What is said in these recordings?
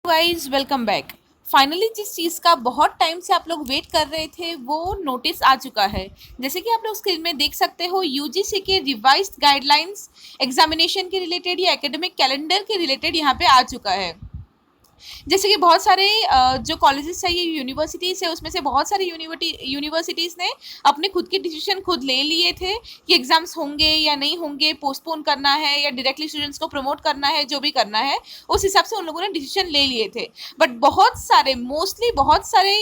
Guys welcome back. Finally जिस चीज़ का बहुत टाइम से आप लोग वेट कर रहे थे वो नोटिस आ चुका है। जैसे कि आप लोग स्क्रीन में देख सकते हो, यूजीसी के रिवाइज्ड गाइडलाइंस एग्जामिनेशन के रिलेटेड या एकेडमिक कैलेंडर के रिलेटेड यहाँ पे आ चुका है। जैसे कि बहुत सारे जो कॉलेजेस है, ये यूनिवर्सिटीज़ है, उसमें से बहुत सारी यूनिवर्सिटीज़ ने अपने खुद के डिसीजन खुद ले लिए थे कि एग्ज़ाम्स होंगे या नहीं होंगे, पोस्टपोन करना है या डायरेक्टली स्टूडेंट्स को प्रमोट करना है, जो भी करना है उस हिसाब से उन लोगों ने डिसीजन ले लिए थे। बट बहुत सारे, मोस्टली बहुत सारे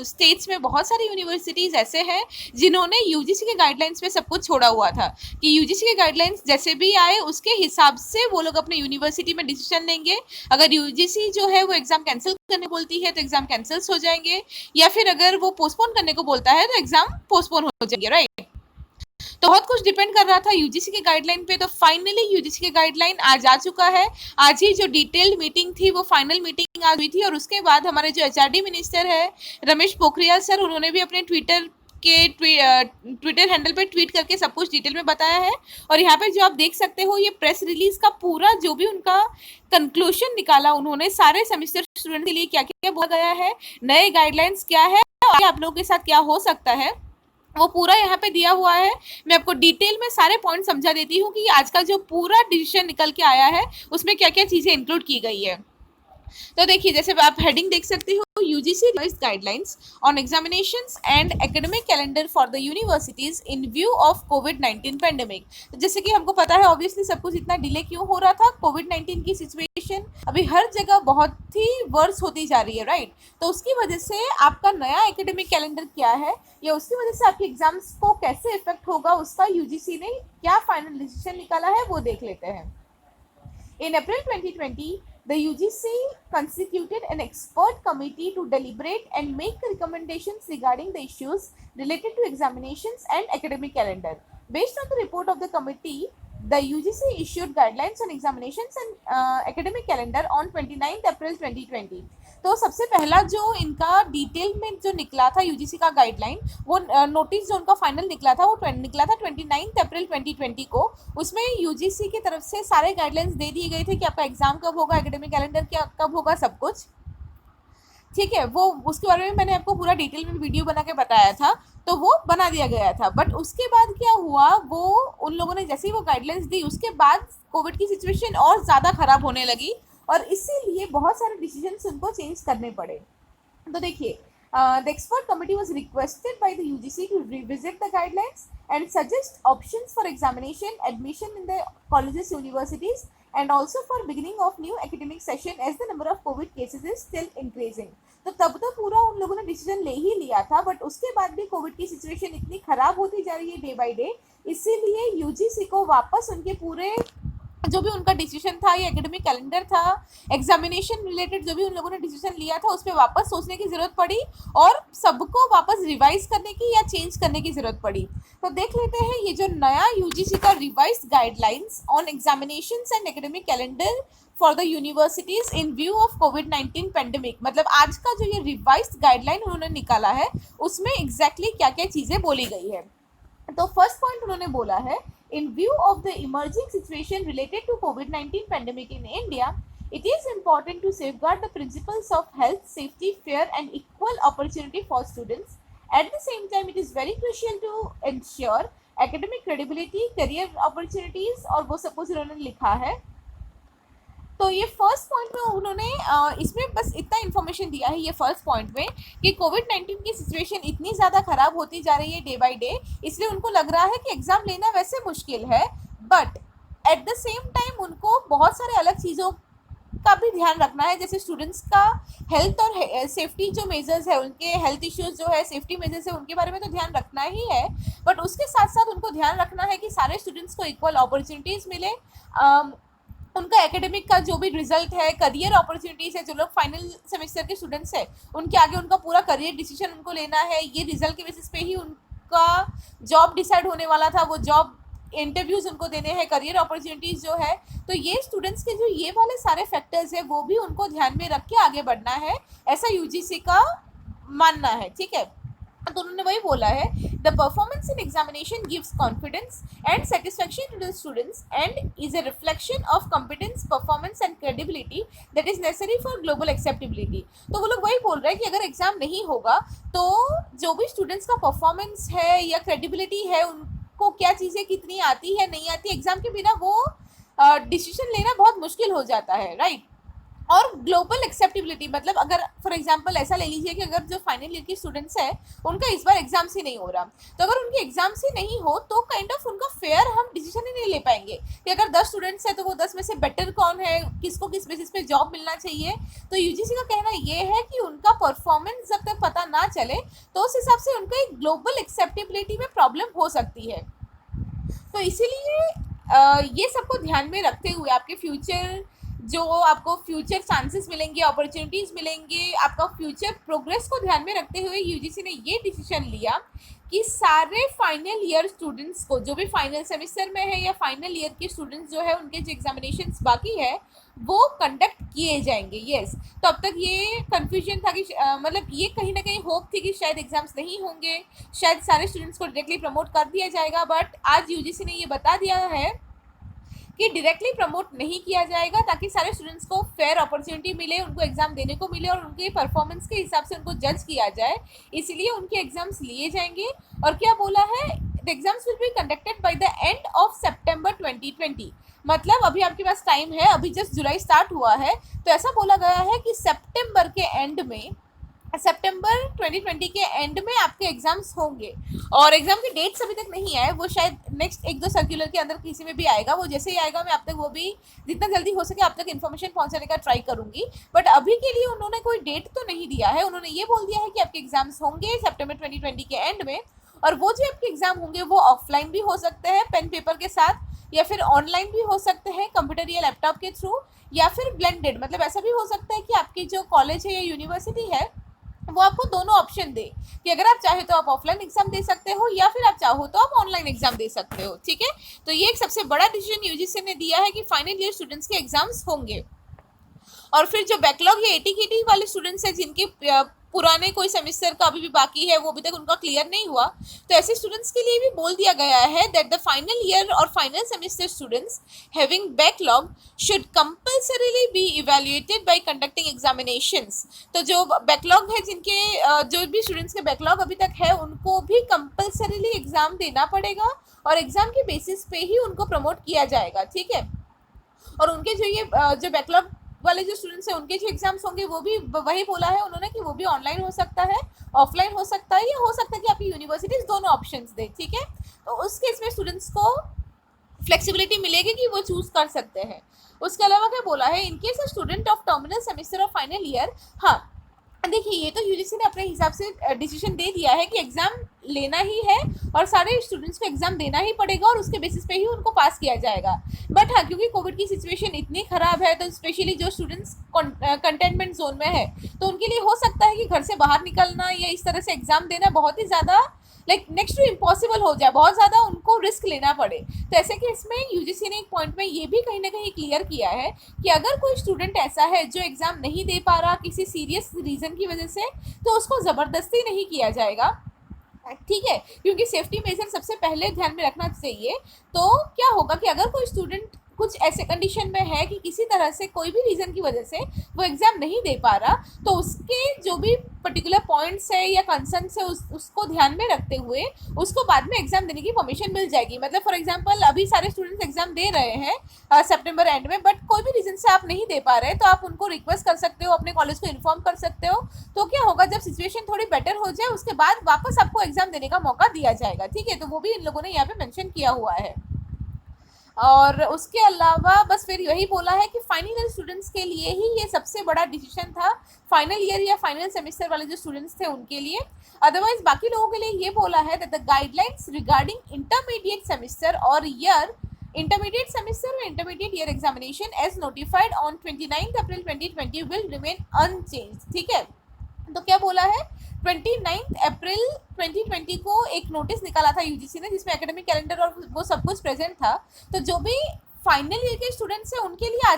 स्टेट्स में बहुत सारी यूनिवर्सिटीज़ ऐसे हैं जिन्होंने यूजीसी के गाइडलाइंस पे सब कुछ छोड़ा हुआ था कि यूजीसी के गाइडलाइंस जैसे भी आए उसके हिसाब से वो लोग अपने यूनिवर्सिटी में डिसीजन लेंगे। अगर यूजीसी जो है वो एग्जाम कैंसिल करने बोलती है तो एग्जाम कैंसिल्स हो जाएंगे, या फिर अगर वो पोस्टपोन करने को बोलता है तो एग्जाम पोस्टपोन हो जाएंगे, राइट। तो बहुत कुछ डिपेंड कर रहा था यूजीसी के गाइडलाइन पे। तो फाइनली यूजीसी के गाइडलाइन आज आ चुका है। आज ही जो डिटेल्ड मीटिंग थी वो फाइनल मीटिंग आज हुई थी, और उसके बाद हमारे जो एचआरडी मिनिस्टर है रमेश पोखरियाल सर, उन्होंने भी अपने ट्विटर हैंडल पे ट्वीट करके सब कुछ डिटेल में बताया है। और यहाँ पे जो आप देख सकते हो, ये प्रेस रिलीज का पूरा जो भी उनका कंक्लूजन निकाला उन्होंने, सारे सेमेस्टर स्टूडेंट के लिए क्या क्या बोला गया है, नए गाइडलाइंस क्या है और आप लोगों के साथ क्या हो सकता है, वो पूरा यहाँ पे दिया हुआ है। मैं आपको डिटेल में सारे पॉइंट समझा देती हूँ कि आज का जो पूरा डिसीजन निकल के आया है उसमें क्या क्या चीज़ें इंक्लूड की गई है। तो देखिए, जैसे आप हेडिंग देख सकते हो, UGC revised guidelines on examinations and academic calendar for the universities in view of covid pandemic. तो जैसे कि हमको पता है ऑब्वियसली सब कुछ इतना डिले क्यों हो रहा था, कोविड-19 की सिचुएशन अभी हर जगह बहुत ही वर्स होती जा रही है, राइट। तो उसकी वजह से आपका नया एकेडमिक कैलेंडर क्या है या उसकी वजह से आपके एग्जाम्स को कैसे इफेक्ट होगा, उसका यूजीसी ने क्या फाइनल डिसीजन निकाला है वो देख लेते हैं। In April 2020, the UGC constituted an expert committee to deliberate and make recommendations regarding the issues related to examinations and academic calendar. Based on the report of the committee, the UGC issued guidelines on examinations and academic calendar on 29th April 2020. तो सबसे पहला जो इनका detail में जो निकला था UGC का गाइडलाइन, वो नोटिस जो उनका फाइनल निकला था वो निकला था 29 अप्रैल 2020 को। उसमें यूजीसी की तरफ से सारे गाइडलाइंस दे दिए गए थे कि आपका एग्जाम कब होगा, एकेडमिक कैलेंडर क्या कब होगा, सब कुछ ठीक है। वो उसके बारे में मैंने आपको पूरा डिटेल में वीडियो बना के बताया था, तो वो बना दिया गया था। बट उसके बाद क्या हुआ, वो उन लोगों ने जैसे ही वो गाइडलाइंस दी उसके बाद कोविड की सिचुएशन और ज़्यादा ख़राब होने लगी और इसीलिए बहुत सारे डिसीजंस उनको चेंज करने पड़े। तो देखिए, the expert committee was requested by the UGC to revisit the guidelines and suggest options for examination, admission in the colleges, universities, and also for beginning of new academic session as the number of COVID cases is still increasing. तो तब तो पूरा उन लोगों ने decision ले ही लिया था, बट उसके बाद भी कोविड की सिचुएशन इतनी खराब होती जा रही है डे बाय डे, इसीलिए यूजीसी को वापस उनके पूरे जो भी उनका डिसीजन था, ये एकेडमिक कैलेंडर था, एग्जामिनेशन रिलेटेड जो भी उन लोगों ने डिसीजन लिया था उस पर वापस सोचने की ज़रूरत पड़ी और सबको वापस रिवाइज करने की या चेंज करने की ज़रूरत पड़ी। तो देख लेते हैं ये जो नया यूजीसी का revised guidelines on examinations and academic calendar for the universities in view of covid pandemic. मतलब आज का जो ये रिवाइज्ड गाइडलाइन उन्होंने निकाला है उसमें एग्जैक्टली क्या क्या चीज़ें बोली गई है। तो फर्स्ट पॉइंट उन्होंने बोला है, in view of the emerging situation related to COVID-19 pandemic in India, it is important to safeguard the principles of health, safety, fair and equal opportunity for students. At the same time, it is very crucial to ensure academic credibility, career opportunities और वो सब कुछ उन्होंने लिखा है। तो ये first point में उन्होंने इसमें बस इतना इन्फॉर्मेशन दिया है ये फर्स्ट पॉइंट में कि कोविड-19 की सिचुएशन इतनी ज़्यादा ख़राब होती जा रही है डे बाय डे, इसलिए उनको लग रहा है कि एग्ज़ाम लेना वैसे मुश्किल है, but at the same time उनको बहुत सारे अलग चीज़ों का भी ध्यान रखना है, जैसे स्टूडेंट्स का हेल्थ और सेफ्टी जो मेजर्स है, उनके हेल्थ इश्यूज़ जो है, सेफ्टी मेजर्स है, उनके बारे में तो ध्यान रखना ही है, बट उसके साथ साथ उनको ध्यान रखना है कि सारे स्टूडेंट्स को इक्वल अपॉर्चुनिटीज़ मिले। उनका एकेडमिक का जो भी रिजल्ट है, करियर अपॉर्चुनिटीज़ है, जो लोग फाइनल सेमेस्टर के स्टूडेंट्स हैं उनके आगे उनका पूरा करियर डिसीजन उनको लेना है, ये रिजल्ट के बेसिस पे ही उनका जॉब डिसाइड होने वाला था, वो जॉब इंटरव्यूज़ उनको देने हैं, करियर अपॉर्चुनिटीज़ जो है। तो ये स्टूडेंट्स के जो ये वाले सारे फैक्टर्स है वो भी उनको ध्यान में रख के आगे बढ़ना है, ऐसा यूजीसी का मानना है, ठीक है। तो उन्होंने वही बोला है, the performance in examination gives confidence and satisfaction to the students and is a reflection of competence, performance and credibility that is necessary for global acceptability. तो वो लोग वही बोल रहे हैं कि अगर एग्जाम नहीं होगा तो जो भी स्टूडेंट्स का परफॉर्मेंस है या क्रेडिबिलिटी है, उनको क्या चीज़ें कितनी आती है नहीं आती, एग्जाम के बिना वो डिसीजन लेना बहुत मुश्किल हो जाता है, राइट। और ग्लोबल एक्सेप्टेबिलिटी मतलब अगर फॉर एग्जांपल ऐसा ले लीजिए कि अगर जो फाइनल ईयर के स्टूडेंट्स हैं उनका इस बार एग्जाम्स ही नहीं हो रहा, तो अगर उनके एग्जाम्स ही नहीं हो तो काइंड ऑफ उनका फेयर हम डिसीजन ही नहीं ले पाएंगे कि अगर 10 स्टूडेंट्स हैं तो वो 10 में से बेटर कौन है, किसको किस बेसिस पे जॉब मिलना चाहिए। तो यूजीसी का कहना ये है कि उनका परफॉर्मेंस जब तक पता ना चले तो उस हिसाब से उनका एक ग्लोबल एक्सेप्टेबिलिटी में प्रॉब्लम हो सकती है। तो इसीलिए ये सबको ध्यान में रखते हुए आपके फ्यूचर जो आपको फ्यूचर चांसेस मिलेंगे, अपॉर्चुनिटीज़ मिलेंगे, आपका फ्यूचर प्रोग्रेस को ध्यान में रखते हुए यूजीसी ने ये डिसीजन लिया कि सारे फाइनल ईयर स्टूडेंट्स को, जो भी फाइनल सेमेस्टर में है या फाइनल ईयर के स्टूडेंट्स जो है उनके जो एग्जामिनेशंस बाकी है वो कंडक्ट किए जाएंगे। यस, तो अब तक ये कन्फ्यूजन था कि मतलब ये कहीं ना कहीं होप थी कि शायद एग्जाम्स नहीं होंगे, शायद सारे स्टूडेंट्स को डायरेक्टली प्रमोट कर दिया जाएगा, बट आज यूजीसी ने ये बता दिया है कि डायरेक्टली प्रमोट नहीं किया जाएगा ताकि सारे स्टूडेंट्स को फेयर अपॉर्चुनिटी मिले, उनको एग्जाम देने को मिले और उनके परफॉर्मेंस के हिसाब से उनको जज किया जाए, इसलिए उनके एग्जाम्स लिए जाएंगे। और क्या बोला है, the exams will be conducted by the end of September 2020। मतलब अभी आपके पास टाइम है, अभी जस्ट जुलाई स्टार्ट हुआ है, तो ऐसा बोला गया है कि सितंबर के एंड में, सितंबर 2020 के एंड में आपके एग्जाम्स होंगे। और एग्जाम की डेट्स अभी तक नहीं आए, वो शायद नेक्स्ट 1-2 सर्कुलर के अंदर किसी में भी आएगा, वो जैसे ही आएगा मैं आप तक वो भी जितना जल्दी हो सके आप तक इन्फॉर्मेशन पहुंचाने का ट्राई करूंगी। बट अभी के लिए उन्होंने कोई डेट तो नहीं दिया है, उन्होंने ये बोल दिया है कि आपके एग्जाम्स होंगे सितंबर 2020 के एंड में। और वो जो आपके एग्जाम होंगे वो ऑफलाइन भी हो सकते हैं पेन पेपर के साथ, या फिर ऑनलाइन भी हो सकते हैं कंप्यूटर या लैपटॉप के थ्रू, या फिर ब्लेंडेड, मतलब ऐसा भी हो सकता है कि आपकी जो कॉलेज है या यूनिवर्सिटी है वो आपको दोनों ऑप्शन दे कि अगर आप चाहे तो आप ऑफलाइन एग्जाम दे सकते हो या फिर आप चाहो तो आप ऑनलाइन एग्जाम दे सकते हो। ठीक है, तो ये एक सबसे बड़ा डिसीजन यूजीसी ने दिया है कि फाइनल ईयर स्टूडेंट्स के एग्जाम्स होंगे। और फिर जो बैकलॉग या एटी वाले स्टूडेंट्स हैं जिनके पुराने कोई सेमेस्टर का अभी भी बाकी है, वो अभी तक उनका क्लियर नहीं हुआ, तो ऐसे स्टूडेंट्स के लिए भी बोल दिया गया है दैट द फाइनल ईयर और final semester students having backlog should compulsorily be evaluated by conducting examinations. तो जो बैकलॉग है, जिनके जो भी स्टूडेंट्स के बैकलॉग अभी तक है, उनको भी कंपल्सरीली एग्जाम देना पड़ेगा और एग्जाम के बेसिस पे ही उनको प्रमोट किया जाएगा। ठीक है, और उनके जो ये जो बैकलॉग वाले जो स्टूडेंट्स हैं उनके जो एग्जाम्स होंगे वो भी वही बोला है उन्होंने कि वो भी ऑनलाइन हो सकता है, ऑफलाइन हो सकता है, या हो सकता है कि आपकी यूनिवर्सिटीज दोनों ऑप्शंस दे। ठीक है, तो उस केस में स्टूडेंट्स को फ्लेक्सिबिलिटी मिलेगी कि वो चूज कर सकते हैं। उसके अलावा क्या बोला है, in case a student of terminal semester और फाइनल ईयर, हाँ देखिए ये तो यूजीसी ने अपने हिसाब से डिसीजन दे दिया है कि एग्जाम लेना ही है और सारे स्टूडेंट्स को एग्जाम देना ही पड़ेगा और उसके बेसिस पे ही उनको पास किया जाएगा। बट हाँ, क्योंकि कोविड की सिचुएशन इतनी ख़राब है तो स्पेशली जो स्टूडेंट्स कंटेनमेंट जोन में है तो उनके लिए हो सकता है कि घर से बाहर निकलना या इस तरह से एग्जाम देना बहुत ही ज़्यादा लाइक नेक्स्ट टू इम्पॉसिबल हो जाए, बहुत ज़्यादा उनको रिस्क लेना पड़े। तो ऐसे केस में यूजीसी ने एक पॉइंट में ये भी कहीं ना कहीं क्लियर किया है कि अगर कोई स्टूडेंट ऐसा है जो एग्ज़ाम नहीं दे पा रहा किसी सीरियस रीज़न की वजह से, तो उसको ज़बरदस्ती नहीं किया जाएगा। ठीक है, क्योंकि सेफ्टी मेजर सबसे पहले ध्यान में रखना चाहिए। तो क्या होगा कि अगर कोई स्टूडेंट कुछ ऐसे कंडीशन में है कि किसी तरह से कोई भी रीज़न की वजह से वो एग्ज़ाम नहीं दे पा रहा, तो उसके जो भी पर्टिकुलर पॉइंट्स है या कंसर्न्स है उसको ध्यान में रखते हुए उसको बाद में एग्जाम देने की परमिशन मिल जाएगी। मतलब फॉर एग्जांपल अभी सारे स्टूडेंट्स एग्जाम दे रहे हैं सितंबर एंड में, बट कोई भी रीज़न से आप नहीं दे पा रहे तो आप उनको रिक्वेस्ट कर सकते हो, अपने कॉलेज को इन्फॉर्म कर सकते हो। तो क्या होगा, जब सिचुएशन थोड़ी बेटर हो जाए उसके बाद वापस आपको एग्जाम देने का मौका दिया जाएगा। ठीक है, तो वो भी इन लोगों ने यहाँ पे मेंशन किया हुआ है। और उसके अलावा बस फिर यही बोला है कि फाइनल ईयर स्टूडेंट्स के लिए ही ये सबसे बड़ा डिसीजन था, फाइनल ईयर या फाइनल सेमेस्टर वाले जो स्टूडेंट्स थे उनके लिए। अदरवाइज बाकी लोगों के लिए ये बोला है that the guidelines regarding intermediate semester और year intermediate semester or intermediate year examination as notified on 29th April 2020 will remain unchanged। ठीक है, तो क्या बोला है, 29 अप्रैल 2020 को एक नोटिस निकाला था यूजीसी ने जिसमें एकेडमिक कैलेंडर और वो सब कुछ प्रेजेंट था। तो जो भी फाइनल ईयर के स्टूडेंट्स हैं उनके लिए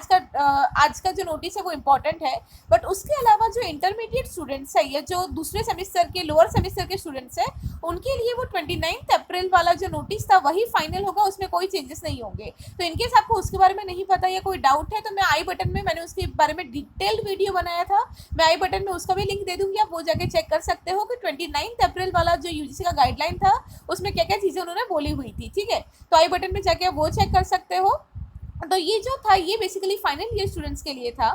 आज का जो नोटिस है वो इम्पोर्टेंट है, बट उसके अलावा जो इंटरमीडिएट स्टूडेंट्स है या जो दूसरे सेमेस्टर के लोअर सेमेस्टर के स्टूडेंट्स हैं उनके लिए वो 29 अप्रैल वाला जो नोटिस था वही फाइनल होगा, उसमें कोई चेंजेस नहीं होंगे। तो इनकेस आपको उसके बारे में नहीं पता या कोई डाउट है तो मैं आई बटन में मैंने उसके बारे में डिटेल्ड वीडियो बनाया था, मैं आई बटन में उसका भी लिंक दे दूंगी, आप वो जाके चेक कर सकते हो कि 29 अप्रैल वाला जो यूजीसी का गाइडलाइन था उसमें क्या क्या चीज़ें उन्होंने बोली हुई थी। ठीक है, तो आई बटन में जाके आप वो चेक कर सकते हो। तो ये जो था ये बेसिकली फाइनल ईयर स्टूडेंट्स के लिए था।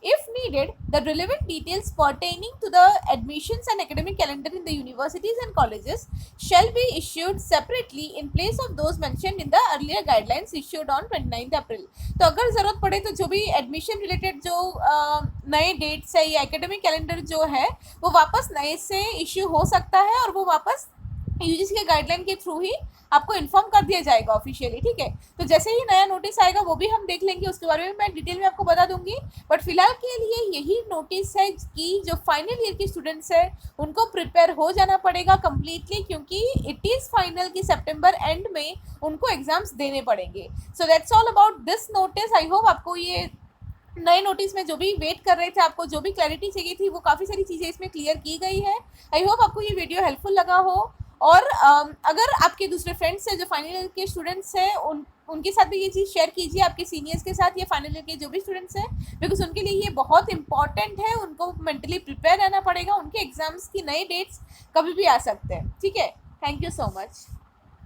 If needed the relevant details pertaining to the admissions and academic calendar in the universities and colleges shall be issued separately in place of those mentioned in the earlier guidelines issued on 29 अप्रैल। तो अगर ज़रूरत पड़े तो जो भी admission related जो नए dates है या एकेडमिक कैलेंडर जो है वो वापस नए से इश्यू हो सकता है और वो वापस यूजीसी के गाइडलाइन के थ्रू ही आपको इन्फॉर्म कर दिया जाएगा ऑफिशियली। ठीक है, तो जैसे ही नया नोटिस आएगा वो भी हम देख लेंगे, उसके बारे में मैं डिटेल में आपको बता दूंगी। बट फिलहाल के लिए यही नोटिस है कि जो फाइनल ईयर के स्टूडेंट्स हैं उनको प्रिपेयर हो जाना पड़ेगा कम्प्लीटली, क्योंकि इट इज़ फाइनल कि सितंबर एंड में उनको एग्जाम्स देने पड़ेंगे। So that's all about this notice. I hope आपको ये नए नोटिस में जो भी वेट कर रहे थे, आपको जो भी क्लैरिटी चाहिए थी, वो काफ़ी सारी चीज़ें इसमें क्लियर की गई है। आई होप आपको ये वीडियो हेल्पफुल लगा हो। और अगर आपके दूसरे फ्रेंड्स हैं जो फाइनल ईयर के स्टूडेंट्स हैं उनके साथ भी ये चीज़ शेयर कीजिए, आपके सीनियर्स के साथ या फाइनल ईयर के जो भी स्टूडेंट्स हैं, बिकॉज उनके लिए ये बहुत इंपॉर्टेंट है। उनको मेंटली प्रिपेयर रहना पड़ेगा, उनके एग्जाम्स की नए डेट्स कभी भी आ सकते हैं। ठीक है, थैंक यू सो मच।